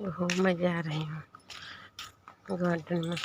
घूमने जा रही हूँ गार्डन में।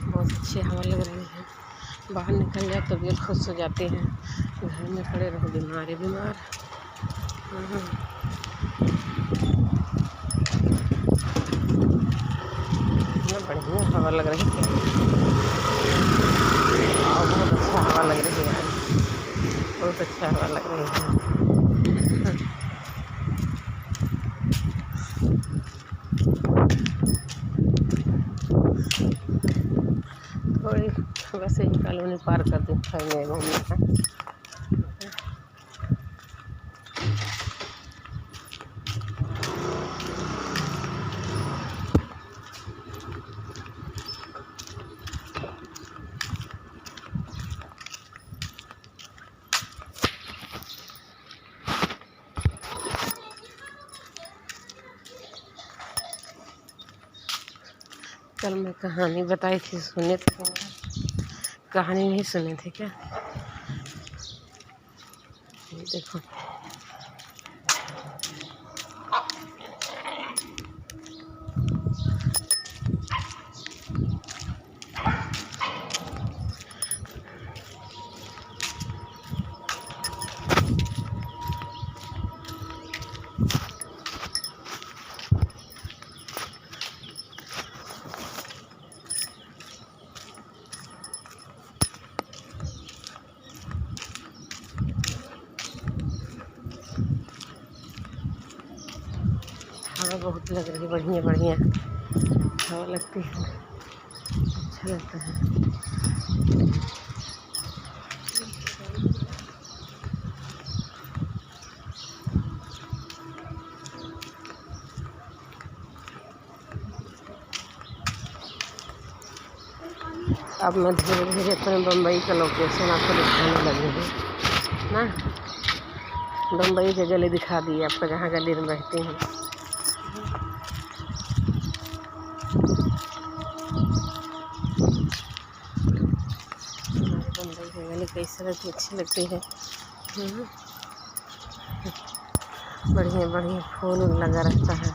बहुत अच्छी हवा लग रही है। बाहर निकल जाए तबीयत खुश हो जाती है। घर में पड़े रहो बीमार। बढ़िया हवा लग रही है और बहुत अच्छा हवा लग रही है। बहुत अच्छा हवा लग रही है। थोड़ी वैसे ही कॉलोनी पार कर दी घूमने का। कल मैं कहानी बताई थी, सुने थे? कहानी नहीं सुने थे क्या? ये देखो हवा बहुत लग रही है। बढ़िया बढ़िया हवा लगती है, अच्छा लगता है। अब मैं धीरे धीरे अपने बम्बई का लोकेशन आपको दिखाने लगी हूँ ना। बम्बई की गली दिखा दी आपको, जहाँ गली में बैठती हूँ। बम्बई की गली कैसे रहती, अच्छी लगती है। बढ़िया बढ़िया फूल लगा रहता है।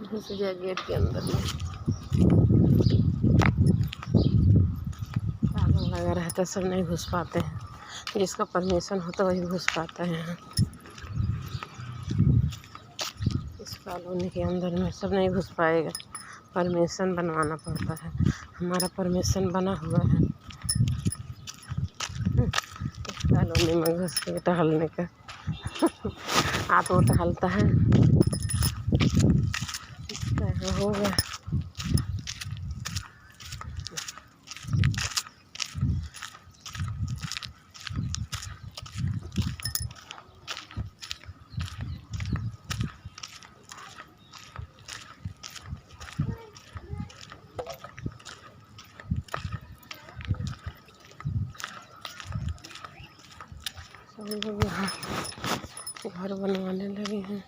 घुस गया गेट के अंदर में। ताला लगा रहता, सब नहीं घुस पाते हैं। जिसका परमिशन होता वही घुस पाता है यहाँ। इस कॉलोनी के अंदर में सब नहीं घुस पाएगा, परमिशन बनवाना पड़ता है। हमारा परमिशन बना हुआ है इस कॉलोनी में घुस के टहलने का। आप वो टहलता है होगा। सब लोग यहाँ घर बनवाने लगे हैं।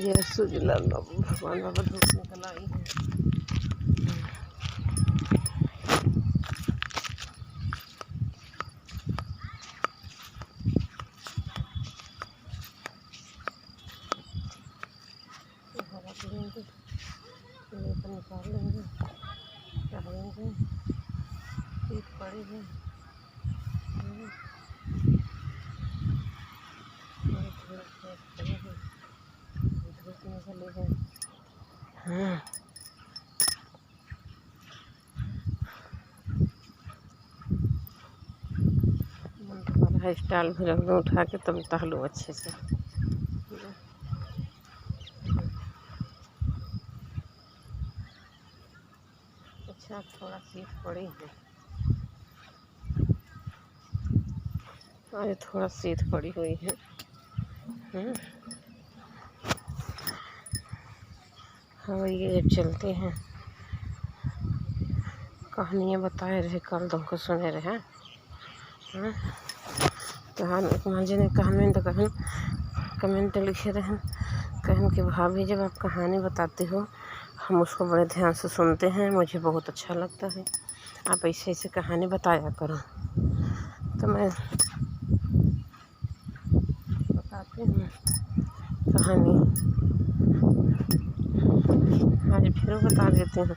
ये सुजलाल बाबू भगवान बाबा धूप निकल आई है। निकाल लेंगे, टहलेंगे, ईद पड़ी है। धूप निकली है। हेयर स्टाइल भी रख दूँ उठा के, तब टहलूँ अच्छे से। अच्छा थोड़ा शीत पड़ी है, आज थोड़ा शीत पड़ी हुई है। हाँ ये चलते हैं, कहानियाँ बताए रहे कल तुमको सुने रहे। मांझे ने कमेंट लिखे रहे, कहन कि भाभी जब आप कहानी बताते हो हम उसको बड़े ध्यान से सुनते हैं, मुझे बहुत अच्छा लगता है, आप ऐसे ऐसे कहानी बताया करो। तो मैं बताती हूँ कहानी, आज फिर बता देती हूँ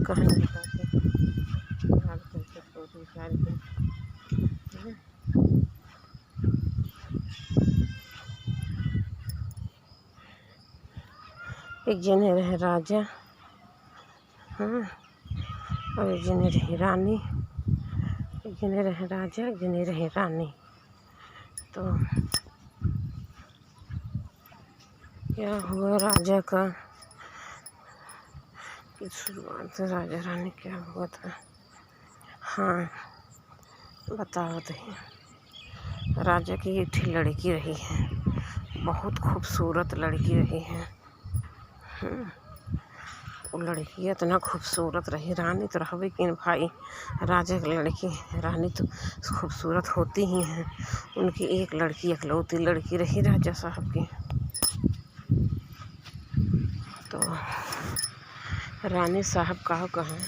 कहानी बताती हूँ। एक जने रहे राजा, और एक जने रही रानी। एक जने रहे राजा, एक जने रहे रानी। तो क्या हुआ राजा का, शुरुआत राजा रानी क्या हुआ था। हाँ बताओ तो, राजा की एक थी लड़की रही है, बहुत खूबसूरत लड़की रही है। वो लड़की इतना खूबसूरत रही, रानी तो रहबे कि भाई, राजा की लड़की रानी तो खूबसूरत होती ही हैं। उनकी एक लड़की, इकलौती लड़की रही राजा साहब की। तो रानी साहब का कहाँ,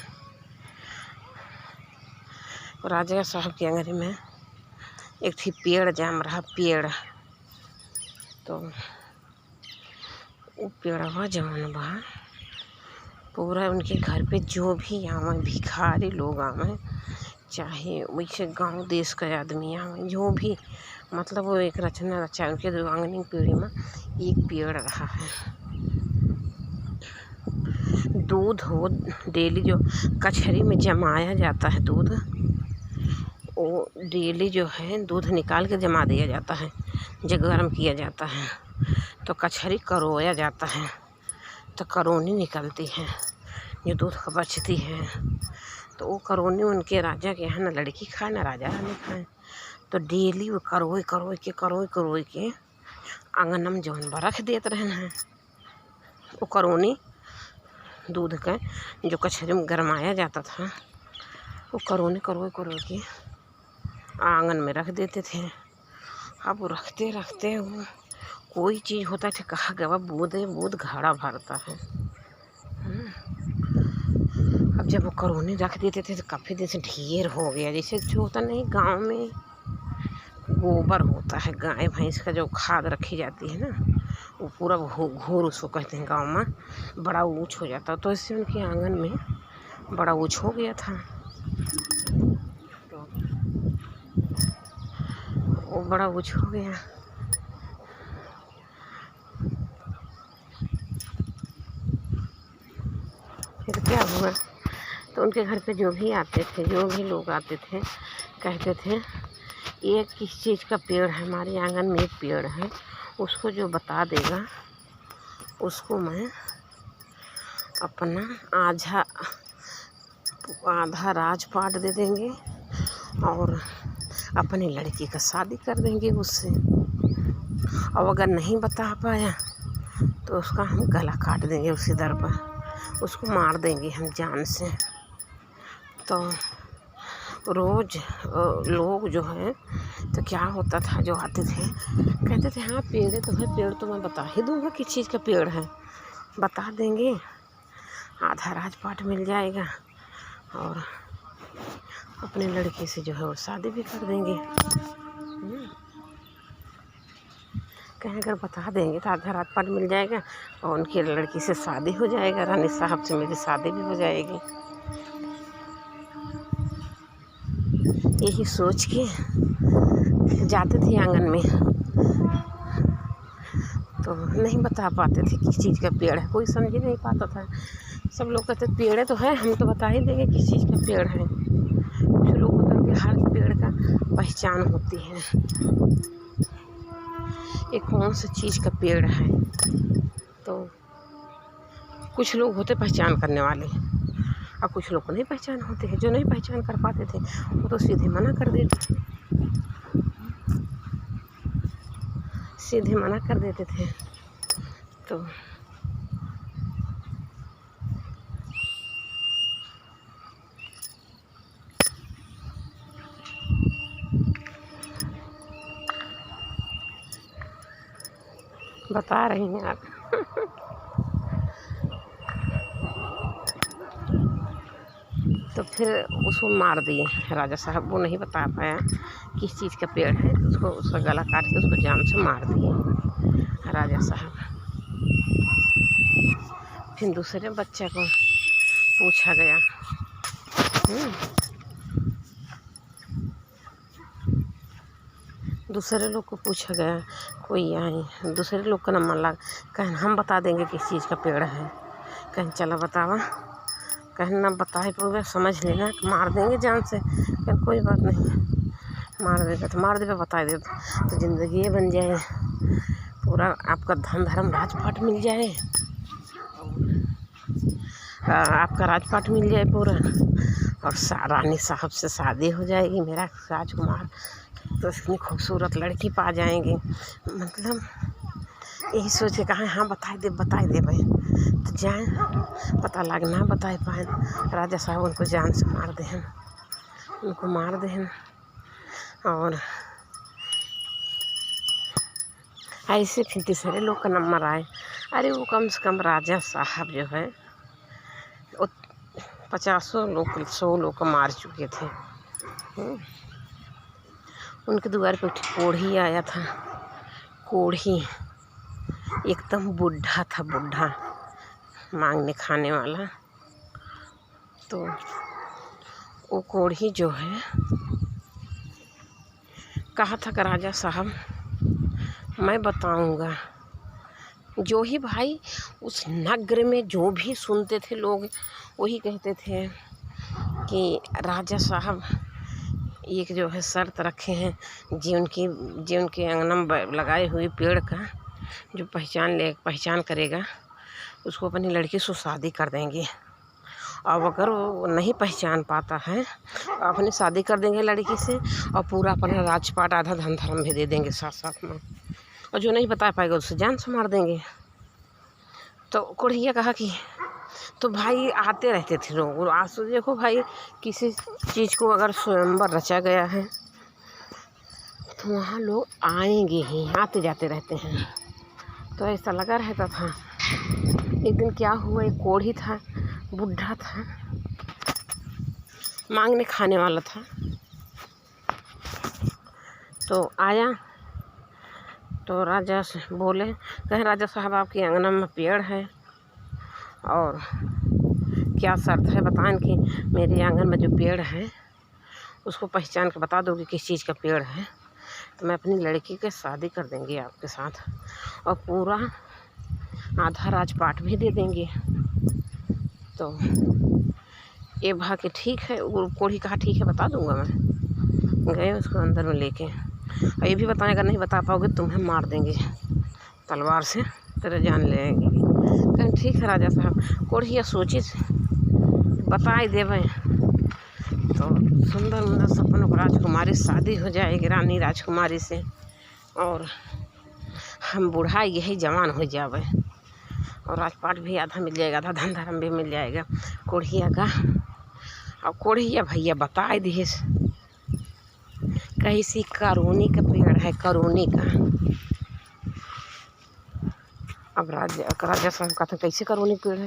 राजा साहब के आंगन में एक थी पेड़ जाम रहा, पेड़। तो वो पेड़वा जवन बा, पूरा उनके घर पे जो भी आवे, भिखारी लोग आवे, चाहे वैसे गांव देश के आदमी आवे, जो भी, मतलब वो एक रचना रचा। उनके आंगनी पीढ़ी में एक पेड़ रहा है। दूध हो डेली जो कचहरी में जमाया जाता है दूध, वो डेली जो है दूध निकाल के जमा दिया जाता है, जब गर्म किया जाता है तो कचहरी करोया जाता है, तो करोनी निकलती है जो दूध का बचती है। तो वो करोनी उनके राजा के यहाँ, ना लड़की खाए ना राजा रानी खाए। तो डेली वो करोई के आंगन जौन रख देते रहन है। वो करोनी दूध का जो कचहरी में गरमाया जाता था, वो करोनी करोई के आंगन में रख देते थे। अब वो रखते रखते वो कोई चीज़ होता था, कहा गया बूँद घड़ा भरता है। अब जब वो करोनी रख देते थे तो काफ़ी दिन से ढेर हो गया। जैसे जो होता नहीं, गांव में गोबर होता है, गाय भैंस का जो खाद रखी जाती है ना, वो पूरा घूर उसको कहते हैं गांव में, बड़ा ऊँच हो जाता। तो इससे उनके आंगन में बड़ा ऊँच हो गया था। तो वो बड़ा ऊँच हो गया। फिर क्या हुआ, तो उनके घर पे जो भी आते थे, जो भी लोग आते थे, कहते थे ये किस चीज़ का पेड़ है, हमारे आंगन में एक पेड़ है, उसको जो बता देगा उसको मैं अपना आधा राजपाट दे देंगे और अपनी लड़की का शादी कर देंगे उससे। और अगर नहीं बता पाया तो उसका हम गला काट देंगे उसी दर पर, उसको मार देंगे हम जान से। तो रोज़ लोग जो है, तो क्या होता था, जो आते थे कहते थे हाँ पेड़ तो है, पेड़ तो मैं बता ही दूँगा किस चीज़ का पेड़ है, बता देंगे, आधा राजपाट मिल जाएगा और अपने लड़के से जो है वो शादी भी कर देंगे। कहीं अगर बता देंगे तो आधा राजपाट मिल जाएगा और उनकी लड़की से शादी हो जाएगा, रानी साहब से मेरी शादी भी हो जाएगी। यही सोच के जाते थे आंगन में, तो नहीं बता पाते थे किस चीज़ का पेड़ है, कोई समझ ही नहीं पाता था। सब लोग कहते पेड़ तो है, हम तो बता ही देंगे किस चीज़ का पेड़ है। कुछ लोग होता है कि हर पेड़ का पहचान होती है, ये कौन सी चीज़ का पेड़ है। तो कुछ लोग होते पहचान करने वाले और कुछ लोग को नहीं पहचान होते हैं। जो नहीं पहचान कर पाते थे वो तो सीधे मना कर देते, सीधे मना कर देते थे। तो बता रही हैं आप। तो फिर उसको मार दिए राजा साहब, वो नहीं बता पाया किस चीज़ का पेड़ है, तो उसको उसका गला काट के उसको जान से मार दिए राजा साहब। फिर दूसरे बच्चे को पूछा गया, दूसरे लोग को पूछा गया, कोई आए दूसरे लोग का नंबर लगा, कहें हम बता देंगे किस चीज़ का पेड़ है। कहें चलो बतावा, कहें ना बताए पूरा समझ लेना, मार देंगे जान से। कहें कोई बात नहीं, मार देगा तो मार देगा, बता दे तो ज़िंदगी ये बन जाए, पूरा आपका धन धर्म राजपाट मिल जाए, आपका राजपाट मिल जाए पूरा, और रानी साहब से शादी हो जाएगी, मेरा राजकुमार तो इतनी खूबसूरत लड़की पा जाएंगे। मतलब यही सोच के कहा हाँ बताए दे भाई, तो जाए पता लग ना बताए पाए। राजा साहब उनको जान से मार दें, उनको मार दें। और ऐसे फिर तीसरे लोग का नंबर आए, अरे वो कम से कम राजा साहब जो है वो 50 लोग 100 लोग को मार चुके थे। उनके द्वार पे कोढ़ी आया था, कोढ़ी एकदम बूढ़ा था, बूढ़ा मांगने खाने वाला। तो वो कोढ़ी जो है कहा था कि राजा साहब मैं बताऊंगा। जो ही भाई उस नगर में जो भी सुनते थे लोग वही कहते थे कि राजा साहब एक जो है शर्त रखे हैं, जो उनके आंगन में लगाए हुए पेड़ का जो पहचान करेगा उसको अपनी लड़की से शादी कर देंगे। और अगर वो नहीं पहचान पाता है अपनी शादी कर देंगे लड़की से, और पूरा अपना राजपाट आधा धन धर्म भी दे देंगे साथ साथ में, और जो नहीं बता पाएगा उससे जान से मार देंगे। तो कोढ़िया कहा कि तो भाई आते रहते थे लोग, और आज तो देखो भाई किसी चीज़ को अगर स्वयंवर रचा गया है तो वहाँ लोग आएंगे ही, आते जाते रहते हैं। तो ऐसा लगा रहता था। एक दिन क्या हुआ, एक कोढ़ी था, बुढ़ा था, मांगने खाने वाला था। तो आया तो राजा से बोले, कहें राजा साहब आपके आंगन में पेड़ है और क्या शर्त है बताएं कि मेरे आंगन में जो पेड़ है उसको पहचान के बता दोगे किस चीज़ का पेड़ है, तो मैं अपनी लड़की के शादी कर देंगे आपके साथ, और पूरा आधा राजपाट भी दे देंगे। तो ये भा के ठीक है, वो कोढ़ी कहा ठीक है बता दूंगा मैं। गए उसको अंदर में लेके, और ये भी बताएं अगर नहीं बता पाओगे तुम्हें मार देंगे तलवार से, तेरे जान लेंगे। कहें ठीक है राजा साहब। कोढ़िया सोची बता ही देवे तो सुंदर मुंदर सपनों को राजकुमारी शादी हो जाएगी रानी राजकुमारी से, और हम बूढ़ा यही जवान हो जावे, और राजपाट भी आधा मिल जाएगा, आधा धन धर्म भी मिल जाएगा। कोढ़िया का और कोढ़िया भैया बता दिए कैसी करोनी का पेड़ है, करोनी का। अब राजा साहब का था कैसे करोनी पेड़ है,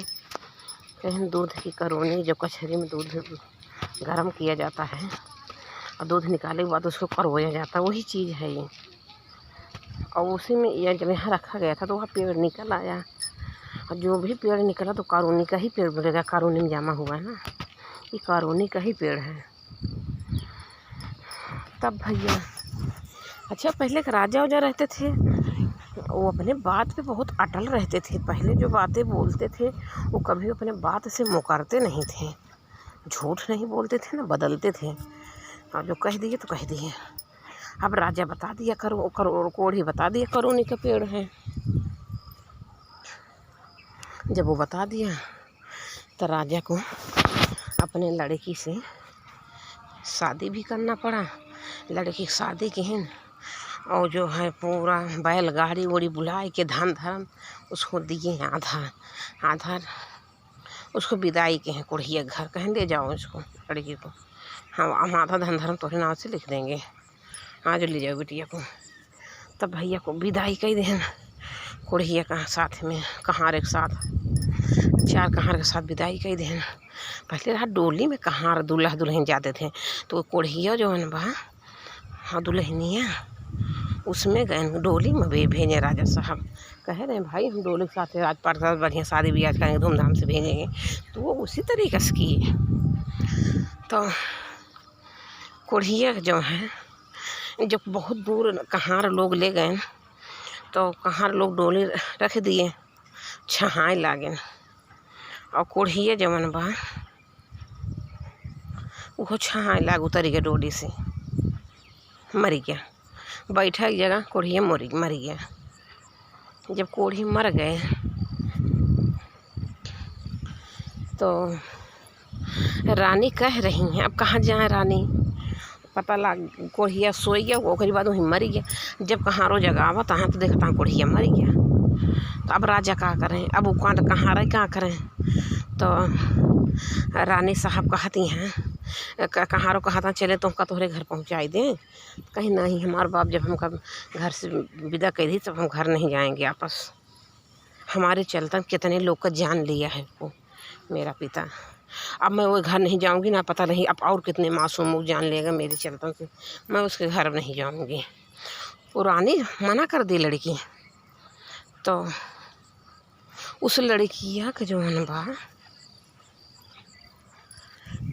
कहीं दूध की करोनी, जो कचहरी में दूध गर्म किया जाता है और दूध निकाले के बाद उसको करवाया जाता है, वही चीज़ है ये और उसी में यह जब यहाँ रखा गया था तो वहाँ पेड़ निकल आया, और जो भी पेड़ निकला तो कारोनी का ही पेड़ बोलेगा, कारोनी में जमा हुआ है ना, ये कारोनी का ही पेड़ है। तब भैया अच्छा पहले के राजा वाजा रहते थे, वो अपने बात पे बहुत अटल रहते थे। पहले जो बातें बोलते थे वो कभी अपने बात से मुकरते नहीं थे, झूठ नहीं बोलते थे ना बदलते थे, और जो कह दिए तो कह दिए। अब राजा बता दिया करो कोढ़ी बता दिया करोनी का पेड़ है। जब वो बता दिया तो राजा को अपने लड़की से शादी भी करना पड़ा। लड़की की शादी की है और जो है पूरा बैलगाड़ी वोड़ी बुलाए के धन धर्म उसको दिए, आधा उसको विदाई के हैं कोढ़िया घर, कहें ले जाओ इसको लड़की को, हम आधा धन धर्म तुम्हारे नाम से लिख देंगे, आज ले जाओ बिटिया को। तब भैया को विदाई कही दें कोढ़िया का साथ में कहार एक साथ, 4 कहार के साथ विदाई कही दें। पहले रहा डोली में कहार दूल्हा दुल्हन जाते थे, तो कोढ़िया जो है बा हाँ दुल्हनिया उसमें गए डोली में भेजे। राजा साहब कह रहे हैं भाई हम डोली के साथ राजपाट के साथ बढ़िया शादी ब्याह करेंगे, धूमधाम से भेजेंगे, तो वो उसी तरीके से किए। तो कोढ़िया जो है जब बहुत दूर कहार लोग ले गए तो कहार लोग डोली रख दिए, छहाए लागे, और कोढ़िया जवन बा वो छहाए लाग उतर गया डोली से, मर गया। बैठा एक जगह कोढ़िया मर गया। जब कोढ़ी मर गए तो रानी कह रही हैं अब कहाँ जाए रानी, पता लग कोढ़िया सोई गया, वो बाद वहीं मर गया। जब कहारो जगावा तहाँ तो देखता कोढ़िया मर गया। तो अब राजा क्या करें, अब वो कहाँ रहे क्या करें। तो रानी साहब कहती हैं कहारो कहता चले तो हमका तोहरे घर पहुँचाई दें। कहीं नहीं, हमारे बाप जब हमका घर से विदा कर दी तब हम घर नहीं जाएंगे वापस, हमारे चलते कितने लोग का जान लिया है वो मेरा पिता, अब मैं वो घर नहीं जाऊंगी ना, पता नहीं अब और कितने मासूम लोग जान लेगा मेरे चलते से, मैं उसके घर नहीं जाऊंगी। वो रानी मना कर दी लड़की। तो उस लड़किया का जो है बा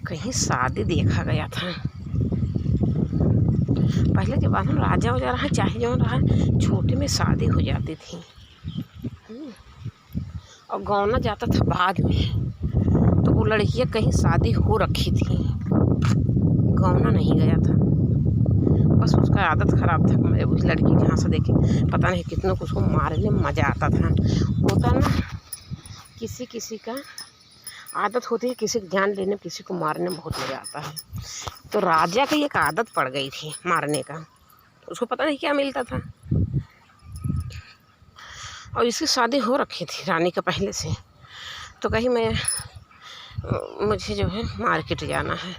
कहीं शादी देखा गया था। पहले के बाद राजा वजा रहा चाहे जो रहा छोटे में शादी हो जाती थी, और गौना जाता था बाद में। तो वो लड़कियाँ कहीं शादी हो रखी थी, गौना नहीं गया था, बस उसका आदत ख़राब था। मैं उस लड़की जहाँ से देखे पता नहीं कितनों को उसको मारने में मज़ा आता था। होता ना किसी किसी का आदत होती है, किसी को जान लेने में किसी को मारने में बहुत मज़ा आता है। तो राजा की एक आदत पड़ गई थी मारने का, उसको पता नहीं क्या मिलता था। और इसकी शादी हो रखी थी रानी का पहले से। तो कहीं मुझे जो है मार्केट जाना है,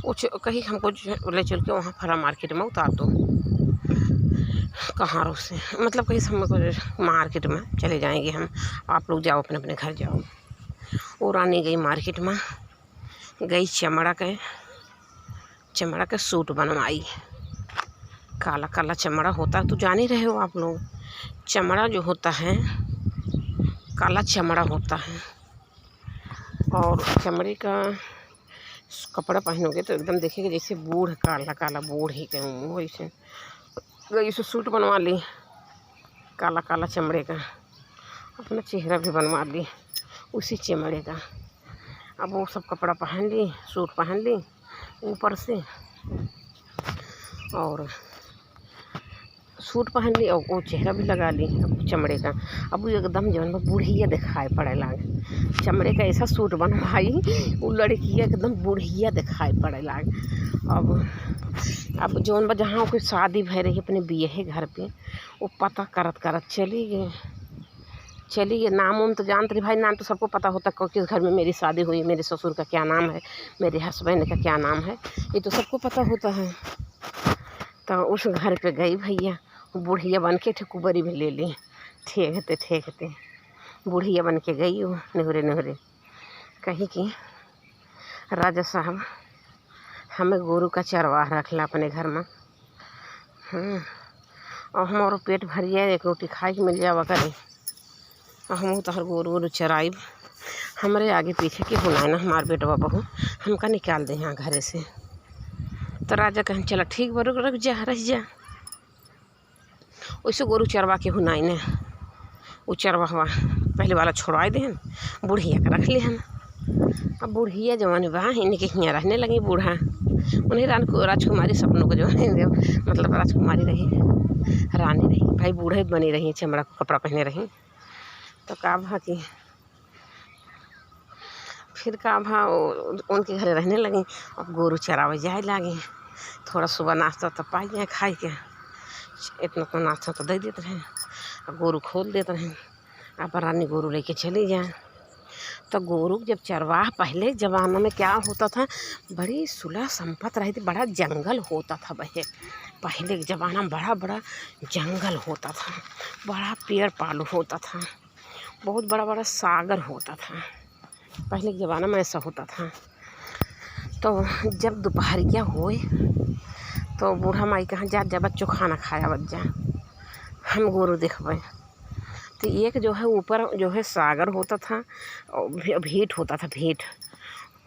वो कहीं हमको ले चल के वहाँ फरा मार्केट में उतार दो कहारों से, मतलब कहीं से हमको मार्केट में चले जाएंगे हम, आप लोग जाओ अपने अपने घर जाओ। वो रानी गई मार्केट में, गई चमड़ा के सूट बनवाई। काला काला चमड़ा होता है तो जान ही रहे हो आप लोग, चमड़ा जो होता है काला चमड़ा होता है, और चमड़े का कपड़ा पहनोगे तो एकदम देखेंगे जैसे बूढ़ काला काला बूढ़ ही कहूँ वैसे। गई से सूट बनवा ली काला काला चमड़े का, अपना चेहरा भी बनवा ली उसी चमड़े का। अब वो सब कपड़ा पहन ली, सूट पहन ली ऊपर से, और सूट पहन ली और वो चेहरा भी लगा ली अब चमड़े का। अब वो एकदम जो है बूढ़िया दिखाई पड़े लाग, चमड़े का ऐसा सूट बनवाई वो लड़की एकदम बूढ़िया दिखाई पड़े लाग। अब जौन जहाँ कोई शादी भय रही अपने बिये घर पे, वो पता करत चली गई। नाम उम तो जानते रही भाई, नाम तो सबको पता होता है किस घर में मेरी शादी हुई, मेरे ससुर का क्या नाम है, मेरे हस्बैंड का क्या नाम है, ये तो सबको पता होता है। तो उस घर पे गई भैया, बूढ़िया बन के ठेकुबरी भी ले ली, ठेकते बूढ़िया बन के गई वो नहरे कही कि राजा साहब हमें गोरू का चरवाह रखला अपने घर में, और हमारो पेट भरिया एक रोटी खाए के मिल जावा करे और हम तहर गोरू गोरू चराइब। हमारे आगे पीछे के होना है ना हमार बेटवा बहू हमका निकाल दे यहाँ घरे से। तो राजा कहें चला ठीक बा रुक जा रह जा। वैसे गोरू चरवा के हुनाई ने वो चरवा हुआ पहले वाला छोड़वाए दे बुढ़िया का रख लिहन। अब बुढ़िया जवान बा इनके यहाँ रहने लगी बूढ़ा उन्हें राजकुमारी सपनों को जो है मतलब राजकुमारी रही रानी रही भाई बूढ़े बनी रही चमड़ा कपड़ा पहने रही। तो का भा कि फिर का भा उनके घरे रहने लगी। अब गोरू चरावे जाए लगे थोड़ा सुबह नाश्ता तो पाई जाए खाए के इतना तो नाश्ता तो दे देते रहे। अब गोरू खोल देते रहे अब रानी गोरू लेके चली जाए। तो गोरू जब चरवाह पहले ज़माना में क्या होता था बड़ी सुलह संपत्ति रही थी बड़ा जंगल होता था भैया। पहले के ज़माना में बड़ा बड़ा जंगल होता था बड़ा पेड़ पालू होता था बहुत बड़ा बड़ा सागर होता था। पहले के ज़माना में ऐसा होता था। तो जब दोपहरिया होए तो बूढ़ा माई कहाँ जा बच्चों खाना खाया बच जा हम गोरू देखबे। तो एक जो है ऊपर जो है सागर होता था और भेंट होता था भेंट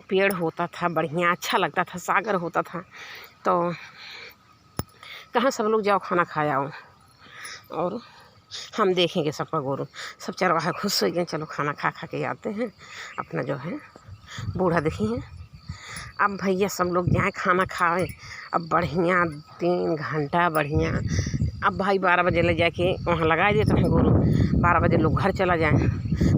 पेड़ होता था बढ़िया अच्छा लगता था सागर होता था। तो कहाँ सब लोग जाओ खाना खाया हो और हम देखेंगे सबका गोरू सब चरवाहा खुश हो गए चलो खाना खा खा के आते हैं अपना जो है बूढ़ा देखी है। अब भैया सब लोग जाए खाना खाए अब बढ़िया 3 घंटा बढ़िया। अब भाई 12 बजे ले जाके वहाँ लगा देते हैं गोरू 12 बजे लोग घर चला जाए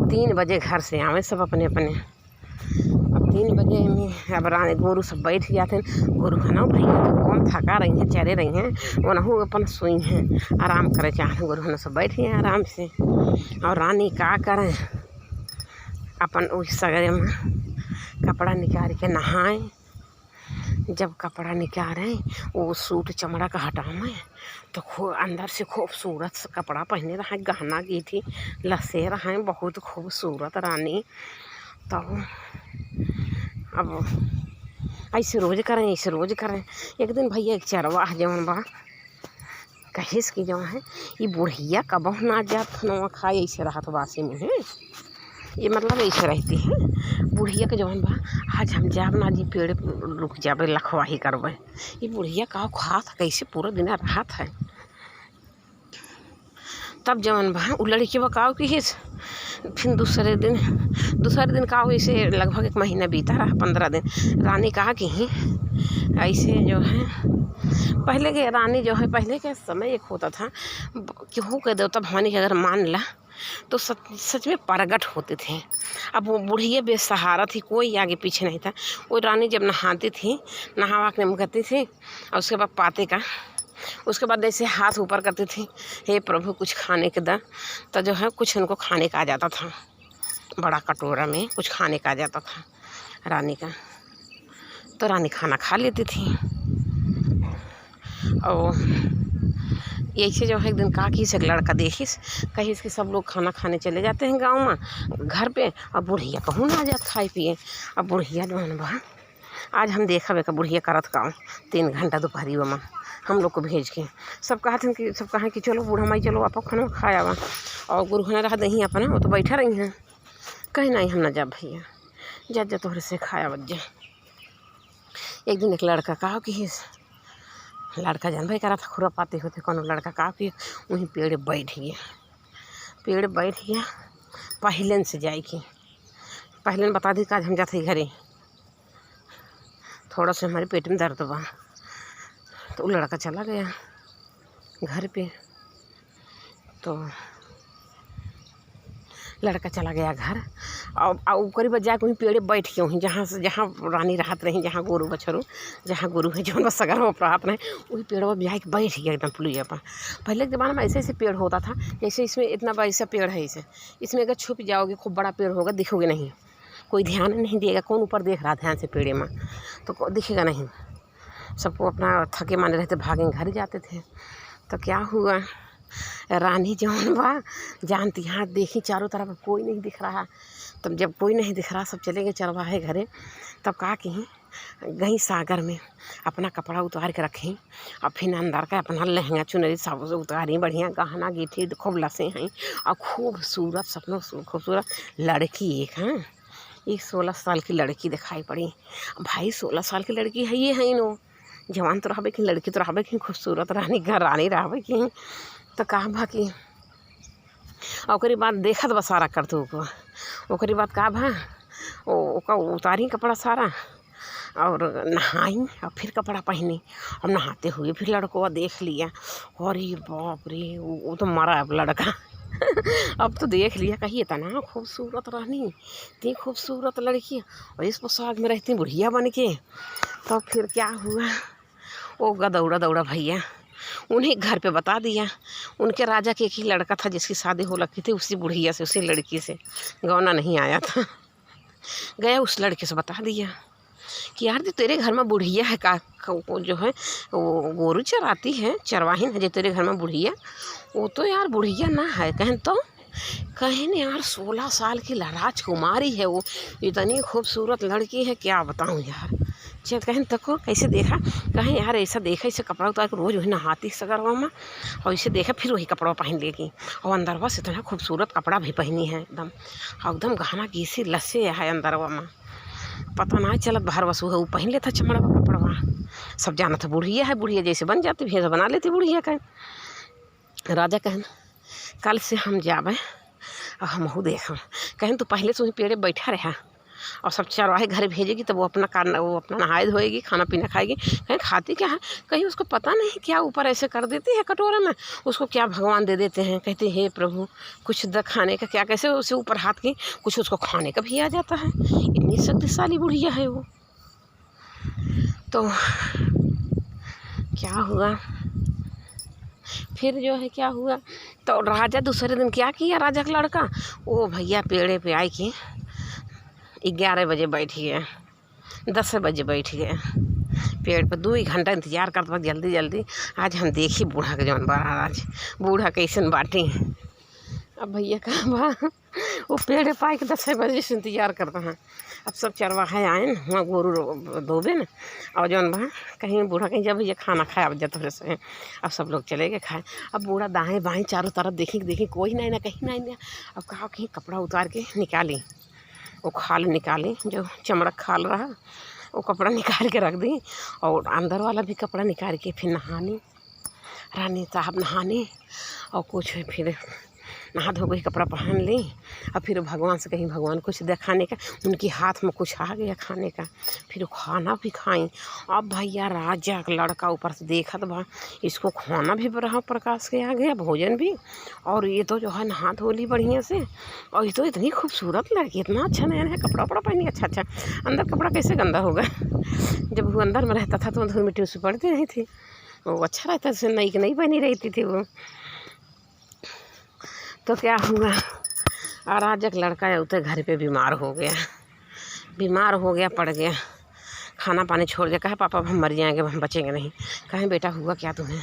3 बजे घर से आवे सब अपने अपने। अब 3 बजे में अब रानी गोरू सब बैठ जाते हैं गोरू खाना भैया तो कौन थका रही हैं चरे रही हैं वो नहू अपन सोई हैं आराम करे चाहते गोरू खाना सब बैठ गए आराम से। और रानी का करें अपन उस सगरे में कपड़ा निकाल के नहाए। जब कपड़ा निकालें वो सूट चमड़ा का हटाएं तो अंदर से खूबसूरत कपड़ा पहने रहा गहना की थी लसे रहा बहुत खूबसूरत रानी। तो अब ऐसे रोज करें ऐसे रोज करें। एक दिन भैया एक चरवाह जवन बा कहिस की जवन है ये बुढ़िया कबह ना जात नवा खाए ऐसे रहा तो बासी मुँह ये मतलब ऐसे रहती है बुढ़िया के जवन बा आज हम जाब ना जी पेड़ रुक जाबे लखवाही करबे। ये बुढ़िया का खात कैसे पूरा दिन राहत है। तब जवन बा उ लड़की बकाओ की फिर दूसरे दिन का ऐसे लगभग 1 महीना बीता रहा 15 दिन। रानी कहा कि ऐसे जो है पहले के रानी जो है पहले के समय एक होता था केहू के देवता भवानी के अगर मान ला तो सच में प्रगट होते थे। अब वो बुढ़िया बेसहारा थी कोई आगे पीछे नहीं था। वो रानी जब नहाती थी नहावा के मुँह थी और उसके बाद पाते का उसके बाद ऐसे हाथ ऊपर करती थी हे प्रभु कुछ खाने के दा। तो जो है कुछ उनको खाने का आ जाता था बड़ा कटोरा में कुछ खाने का आ जाता था रानी का। तो रानी खाना खा लेती थी। और ऐसे जो है एक दिन का कि एक लड़का देखिस कहिस कि सब लोग खाना खाने चले जाते हैं गांव में घर पे और बुढ़िया कहूँ ना आ जात खाए पिए। अब बुढ़िया जो है बा आज हम देखा बेका बुढ़िया करत का 3 घंटा दोपहरी में हम लोग को भेज के सब कहा कि चलो बूढ़ा माई चलो आप खाना खाया हुआ और गुरु खाना रहा दही अपना वो तो बैठा रही हैं कहीं नहीं हम ना जा भैया जा तोहरे से खाया बच जा। एक दिन एक लड़का कहा कि लड़का जान भाई करा था खुरापाती होते कौन लड़का कहा कि वहीं पेड़ बैठ गया पहले से जाए कि पहले बता दी आज हम जाते घरे थोड़ा सा हमारे पेट में दर्द बा। तो वो लड़का चला गया घर पे। तो लड़का चला गया घर और ऊपरी पर जाके वहीं पेड़े बैठ के वहीं जहाँ रानी राहत रही जहाँ गोरू बछरू जहाँ गोरू है जो सगर हो प्राप्त रहे वही पेड़ पर जाके बैठ गया एकदम पुलिया पर। पहले के ज़माने में ऐसे पेड़ होता था जैसे इसमें इतना बड़ा ऐसा पेड़ है इसमें अगर छुप जाओगे खूब बड़ा पेड़ होगा दिखोगे नहीं कोई ध्यान नहीं देगा कौन ऊपर देख रहा ध्यान से पेड़े में तो दिखेगा नहीं। सबको अपना थके माने रहते भागे घर जाते थे। तो क्या हुआ रानी जौन बा जानती हाथ देखी चारों तरफ कोई नहीं दिख रहा। तब जब कोई नहीं दिख रहा सब चले गए चरवाहे घरे। तब कहा कि गई सागर में, अपना कपड़ा उतार के रखी और फिर अंदर का अपना लहंगा चुनरी सब उतारी, बढ़िया गहना गिठी खूब लसे हैं और खूबसूरत सपनों खूबसूरत लड़की एक हैं। एक 16 साल की लड़की दिखाई पड़ी। भाई 16 साल की लड़की है ये है नो, जवान तो रहबे की, लड़की तो रहबे की, खूबसूरत रानी घर रानी रहबे की। तो कहा भा कि ओकरी बाद देखत बा सारा करतू को। ओकरी बाद का भा ओका उतारी कपड़ा सारा और नहाई और फिर कपड़ा पहनी। अब नहाते हुए फिर लड़कों देख लिया, अरे बाप रे वो तो मरा अब लड़का अब तो देख लिया, कही इतना खूबसूरत रहनी, इतनी खूबसूरत लड़की और इस पोशाक में रहती बुढ़िया बन के। तो फिर क्या हुआ, वो दौड़ा दौड़ा भैया उन्हें घर पे बता दिया। उनके राजा के एक ही लड़का था जिसकी शादी हो लगी थी, उसी बुढ़िया से, उसी लड़की से, गौना नहीं आया था। गया उस लड़के से बता दिया कि यार तेरे घर में बुढ़िया है का, जो है वो गोरू चराती है, चरवाहिन है जो तेरे घर में बुढ़िया, वो तो यार बुढ़िया ना है। कहें यार 16 साल की राजकुमारी है वो, इतनी खूबसूरत लड़की है, क्या बताऊँ यार। चल कहें तको कैसे देखा, कहें यार ऐसा देखा, इसे कपड़ा उतार के रोज़ वही नहाती सगरवा में और इसे देखा फिर वही कपड़ा पहन लेगी और अंदर बस इतना खूबसूरत कपड़ा भी पहनी है एकदम, और एकदम गहना घीसी लस्से है अंदरवा में, पता ना चलत बाहर वसु है वो पहन लेता चमड़ा कपड़वा। सब जाना था बुढ़िया है, बुढ़िया जैसे बन जाती भैंस बना लेती बुढ़िया का। राजा कहन कल से हम जावे और हम देखा। कहें तो पहले से वहीं पेड़े बैठा रहा और सब चरवाहे घर भेजेगी, तब वो अपना नहाए धोएगी, खाना पीना खाएगी। कहीं खाती क्या है, कहीं उसको पता नहीं क्या ऊपर ऐसे कर देती है कटोरे में, उसको क्या भगवान दे देते हैं, कहते हे प्रभु कुछ खाने का क्या, कैसे उसे ऊपर हाथ की कुछ उसको खाने का भी आ जाता है। इतनी शक्तिशाली बुढ़िया है वो। तो क्या हुआ फिर जो है, क्या हुआ तो राजा दूसरे दिन क्या किया, राजा का लड़का वो भैया पेड़े पे आए कि 11 बजे बैठ गए, 10 बजे बैठ गए पेड़ पर, 2 घंटा इंतजार करते वक्त जल्दी जल्दी आज हम देखी बूढ़ा के जौन बार आज बूढ़ा कैसन बाटी। अब भैया कहा बा वो पेड़ पाए के 10 बजे से इंतजार करता है। अब सब चरवाहे आए न वहाँ गोरू धोबे न, और जौन बा कहीं बूढ़ा कहीं जब भैया खाना खाए अब जब से अब सब लोग चले गए खाए। अब बूढ़ा दाएँ बाएँ चारों तरफ देखी कोई नहीं ना, कहीं नहीं ना। अब कहा कहीं कपड़ा उतार के निकाली, वो खाल निकाली, जो चमड़ा खाल रहा वो कपड़ा निकाल के रख दी और अंदर वाला भी कपड़ा निकाल के फिर नहानी, रानी साहब नहाने और कुछ फिर नहा धो गई, कपड़ा पहन ली और फिर भगवान से कहीं भगवान कुछ दिखाने का, उनके हाथ में कुछ आ गया खाने का, फिर खाना भी खाई। अब भैया राजा का लड़का ऊपर से देखा तो भा इसको खाना भी ब्रह्म प्रकाश के आ गया, भोजन भी, और ये तो जो है नहा धो ली बढ़िया से, और ये तो इतनी खूबसूरत लड़की, इतना अच्छा नया नया कपड़ा वपड़ा पहनी, अच्छा अंदर कपड़ा कैसे गंदा होगा। जब वो अंदर में रहता था तो धूल मिट्टी उससे पड़ती नहीं थी, वो अच्छा रहता था, नई बनी रहती थी वो। तो क्या हुआ, राजा का लड़का उतरे घर पे बीमार हो गया, पड़ गया, खाना पानी छोड़ दिया। कहे पापा हम मर जाएंगे, हम बचेंगे नहीं। कहें बेटा हुआ क्या तुम्हें,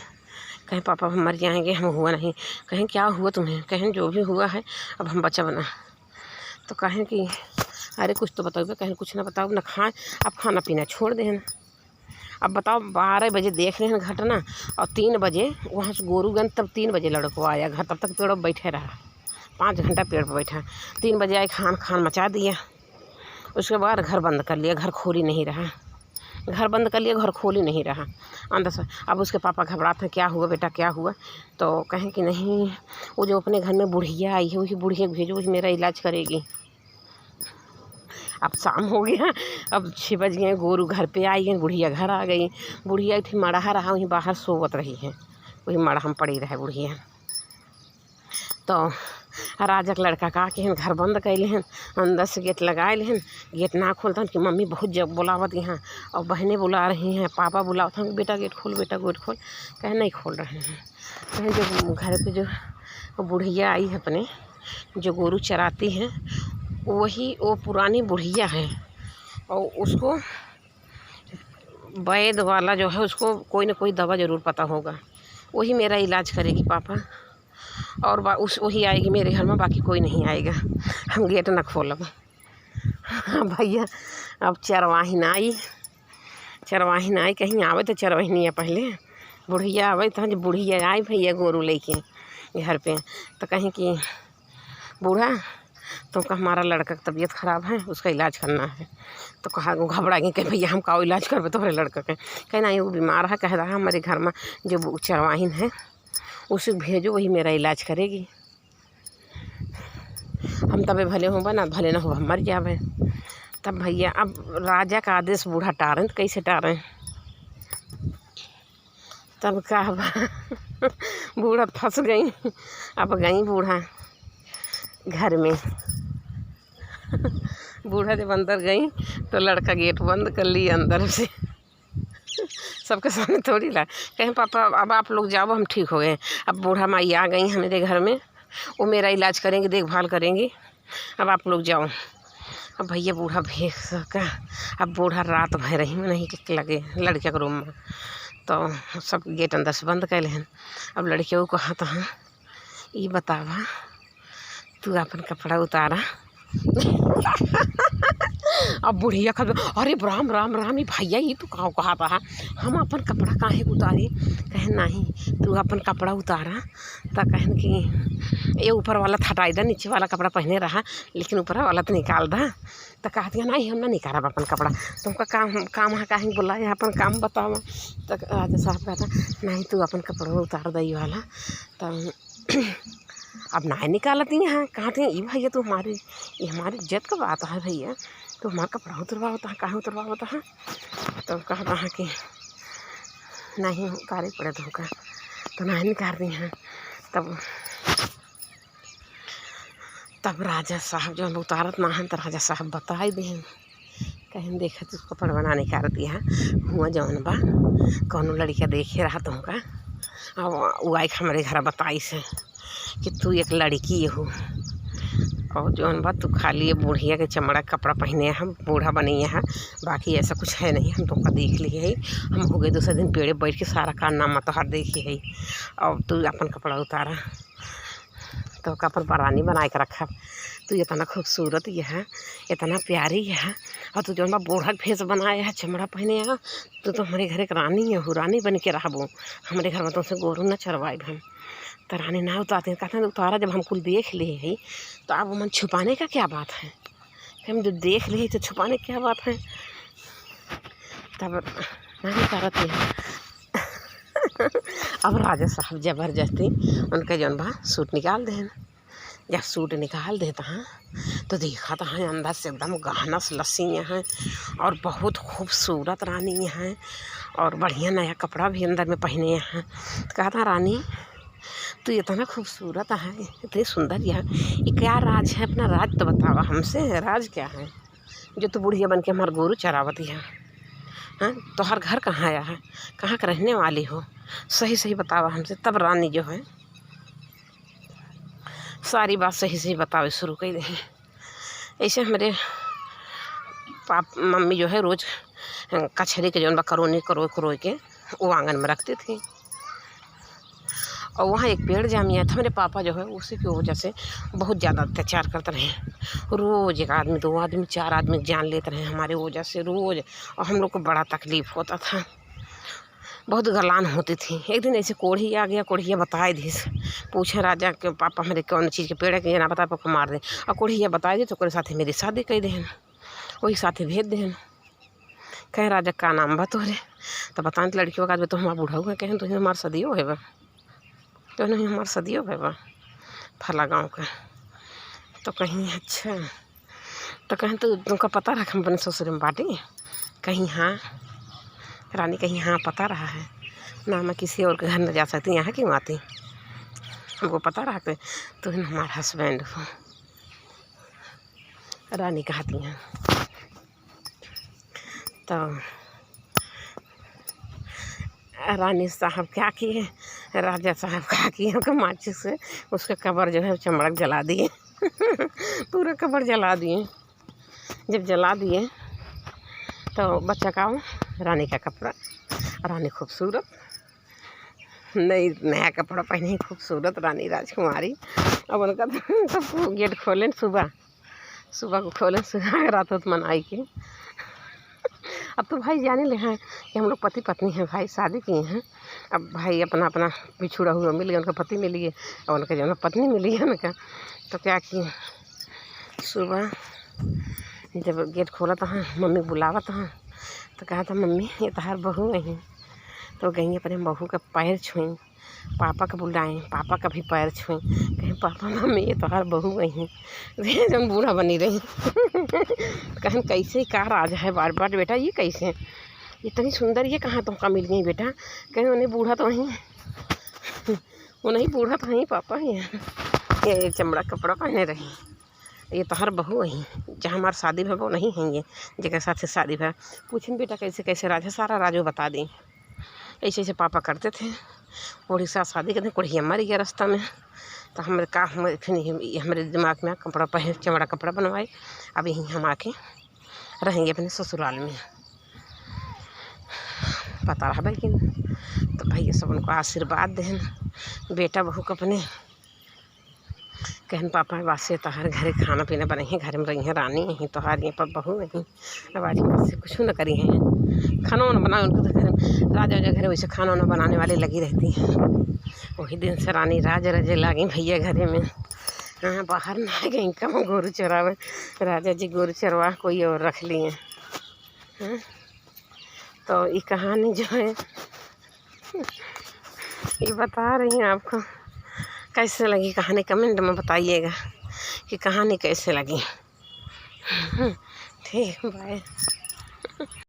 कहें पापा हम मर जाएंगे, हम हुआ नहीं। कहें क्या हुआ तुम्हें, कहें जो भी हुआ है अब हम बचा बना। तो कहें कि अरे कुछ तो बताओ, कहें कुछ ना बताओ ना खाएं, अब खाना पीना छोड़ दें। अब बताओ 12 बजे देख रहे हैं घटना, और 3 बजे वहाँ से गोरूगंज, तब 3 बजे लड़को आया घर, तब तक पेड़ पर बैठे रहा, 5 घंटा पेड़ पर बैठा। 3 बजे आए, खान मचा दिया, उसके बाद घर बंद कर लिया, घर खोल ही नहीं रहा, अंदर से। अब उसके पापा घबराते हैं, क्या हुआ बेटा क्या हुआ। तो कहें कि नहीं वो जो अपने घर में बुढ़िया आई है वही बुढ़िया भेजो, वही मेरा इलाज करेगी। अब शाम हो गया, अब 6 बज गए, गोरू घर पे आई है, बुढ़िया घर आ गई। बुढ़िया थी मड़ा रहा वहीं बाहर सोवत रही है, वही मड़ा हम पड़ी रहे बुढ़िया। तो राजा का लड़का का कि घर बंद कैले हैं, अंदर से गेट लगाए लेहन, गेट ना खोलता कि मम्मी बहुत जब बुलावत यहाँ, और बहनें बुला रही हैं, पापा बुलावत हैं, बेटा गेट खोल, बेटा गेट खोल। कहे नहीं खोल रहे हैं। कहें जो घर पे जो बुढ़िया आई है अपने, जो गोरू चराती हैं, वही वो पुरानी बुढ़िया है, और उसको वैद वाला जो है उसको कोई ना कोई दवा ज़रूर पता होगा, वही मेरा इलाज करेगी पापा, और वही आएगी मेरे घर में, बाकी कोई नहीं आएगा, हम गेट ना खोलब। भैया अब चरवाहिन आई, चरवाहिन आई कहीं आवे तो चरवाहिनिया पहले बुढ़िया आवे तो जब बुढ़िया आई भैया गोरू लेके घर पे तो कहीं कि बूढ़ा तो हमारा लड़का की तबीयत ख़राब है, उसका इलाज करना है। तो कहा घबरा गई कि भैया हम का इलाज करबे तुम्हारे लड़का के। कहना ये वो बीमार है, कह रहा हमारे घर में जो चरवाहिन है उसे भेजो, वही मेरा इलाज करेगी। हम तबे भले हो बना भले ना हो हम मर जावे। तब भैया अब राजा का आदेश बूढ़ा टारें तो कैसे टारें। तब कहा बूढ़ा फंस गई। अब गई बूढ़ा घर में। बूढ़ा जब अंदर गई तो लड़का गेट बंद कर ली अंदर से। सबके सामने थोड़ी ला कहीं पापा अब आप लोग जाओ, हम ठीक हो गए। अब बूढ़ा माई आ गई हैं मेरे घर में, वो मेरा इलाज करेंगे, देखभाल करेंगी। अब आप लोग जाओ। अब भैया बूढ़ा भेज सका। अब बूढ़ा रात भर रही में नहीं कि लगे लड़के के रूम में, तो सब गेट अंदर से बंद कर लें। अब लड़कियों को कहा था ये बतावा तू अपन कपड़ा उतारा। अब बुढ़िया खा अरे राम राम राम ये भैया ये तो कहा था हम अपन कपड़ा काहे उतारी। कहे नहीं तू अपन कपड़ा उतारा। तो कहन कि ये ऊपर वाला हटाई दा, नीचे वाला कपड़ा पहने रहा लेकिन ऊपर वाला तो निकाल दा। तो कहती नहीं हम ना निकालब अपन कपड़ा, तुमका काम है काहे बुलाए अपन काम बताओ। तो राजा साहब कहता नहीं तू अपन कपड़ा उतार दई वाला। तो अब ना निकालती हैं, कहाँ थे ये भैया तो ये हमारी इज्जत का बात है भैया, तो हमारा कपड़ा उतरवा होता है कहाँ उतरवा होता है। तो कहता है कि नहीं उतारे पड़े तुमका, तो नहीं निकाल रही हैं। तब राजा साहब जो उतारत ना है तो राजा साहब बता ही दें। कहीं देखा तो कपड़ा बनाने का दिया हुआ जौन बा कौनो लड़का देखे रहा तुमका। अब वो आई हमारे घर बताई से कि तू एक लड़की हो और जौन बा तू खाली ये बुढ़िया के चमड़ा कपड़ा पहने हम बूढ़ा बनी है, बाकी ऐसा कुछ है नहीं। हम तुमका देख लिए है, हम हो गए दूसरे दिन पेड़े बैठ के सारा कारनामा तोहार देखी है। और तू अपन कपड़ा उतारा तो अपन परानी बना के रखा। तू इतना खूबसूरत ये है, इतना प्यारी है, और तू जौन बा बूढ़ा भेष बनाया है, चमड़ा पहने है, तो हमारे घर एक रानी है, हो रानी बन के रहबो। हमारे घर में तुमसे गोरू न चरवाए हम। तो रानी ना उतारते कहते हैं उतारा जब हम कुल देख लिए है तो अब मन छुपाने का क्या बात है। हम जब देख लिए तो छुपाने क्या बात है। तब नहीं उतारती है। अब राजा साहब जबरदस्ती उनका जौन बा सूट निकाल दें। जब सूट निकाल देता है तो देखा था अंदर से एकदम गहना लस्सी हैं और बहुत खूबसूरत रानी हैं और बढ़िया नया कपड़ा भी अंदर में पहने हैं। तो कहा था रानी तू इतना खूबसूरत है, इतनी सुंदर ये क्या राज है, अपना राज तो बतावा हमसे। राज क्या है जो तू बुढ़िया बन के हमारे गोरू चरावती है। हाँ तो हर घर कहाँ आया है, कहाँ का रहने वाली हो, सही सही बतावा हमसे। तब रानी जो है सारी बात सही सही बतावे शुरू कर दी। ऐसे हमारे मम्मी जो है रोज़ कचहरी के जो करोनी करो के वो आंगन में रखती थी। और वहाँ एक पेड़ जामिया था, मेरे पापा जो है उसी की वजह से बहुत ज़्यादा अत्याचार करते रहे। रोज़ एक आदमी 2 आदमी 4 आदमी जान लेते रहे हमारे वजह से रोज़, और हम लोग को बड़ा तकलीफ़ होता था, बहुत गलान होती थी। एक दिन ऐसे कोढ़ी आ गया, कोढ़िया बताए दी, पूछे राजा के पापा मेरे कौन चीज़ के पेड़ के ना बता पापा मार दे। और कोढ़िया बताए दी तो कोई साथी मेरी शादी कर दें, वही साथी भेज दें। कहें राजा का नाम बा तोहरे, तो बताएं लड़कियों का तो हमारा बूढ़ा हुआ, कहें तुझे हमारा सदियों है बा, तो नहीं हमारा सदियों है बा फला गाँव का। तो कहीं अच्छा, तो कहें तो तुमका पता रखा हम अपने ससुर में बाटी। कहीं हाँ रानी, कहीं हाँ पता रहा है ना, मैं किसी और के घर न जा सकती, यहाँ क्यों आती, हमको पता रखते तो हमारा हस्बैंड हो। रानी कहती हैं तो रानी साहब क्या किए, राजा साहब क्या किए उनका माचिस से उसका कबर जो है चमड़क जला दिए। पूरा कबर जला दिए। जब जला दिए तो बच्चा का रानी का कपड़ा, रानी खूबसूरत नया कपड़ा पहने खूबसूरत रानी राजकुमारी। अब उनका सब गेट खोलें, सुबह को खोलें, सुबह रात मनाई के अब तो भाई जाने ले हैं कि हम लोग पति पत्नी हैं भाई, शादी किए हैं। अब भाई अपना अपना बिछुड़ा हुआ मिल गया, उनका पति मिल गया और उनका जो है पत्नी मिली है उनका। तो क्या किए, सुबह जब गेट खोला तो हाँ मम्मी बुलावा तो हाँ, तो कहा था मम्मी ये तहार बहू नहीं। तो गई अपने बहू का पैर छुई, पापा का बुलाएं, पापा का भी पैर छुई, कहें पापा मम्मी ये तोहार बहू नहीं जब बूढ़ा बनी रही कहें कैसे का राज है बार बार बेटा, ये कैसे इतनी सुंदर ये कहाँ तुमका मिल गई बेटा। कहें उन्हें बूढ़ा तो वहीं वो नहीं बूढ़ा तो वहीं पापा ही ये चमड़ा कपड़ा पहने रही, ये तोहार बहू वहीं जहाँ हमारा शादी भा वो नहीं है, ये जगह साथ से शादी भा। पूछें बेटा कैसे कैसे राज है, सारा राजो बता दें। ऐसे ऐसे पापा करते थे, और साथ शादी करते कुड़िया मर गया रास्ता में। तो हमारे का फिर हमारे दिमाग में कपड़ा पहन चमड़ा कपड़ा बनवाए, अब यहीं हम आके रहेंगे अपने ससुराल में, पता रहा भाई कि। तो भाई ये सब उनको आशीर्वाद दें बेटा बहू को अपने, कहन पापा वासे तोहार घरे खाना पीना बने हैं, घर में रही हैं रानी यहीं तोहार ये पर बहू नहीं। अब आज से कुछ न करी हैं, खाना वाना बनाए उनको तो घर में राजा घर वैसे खाना वाना बनाने वाले लगी रहती हैं। वही दिन से रानी राज रजे लागी भैया घरे में। हाँ बाहर ना गई कम गोरू चरावे, राजा जी गोरू चरवा कोई और रख लिए। हाँ तो ये कहानी जो है ये बता रही हैं आपको, कैसे लगी कहानी कमेंट में बताइएगा कि कहानी कैसे लगी। ठीक बाय।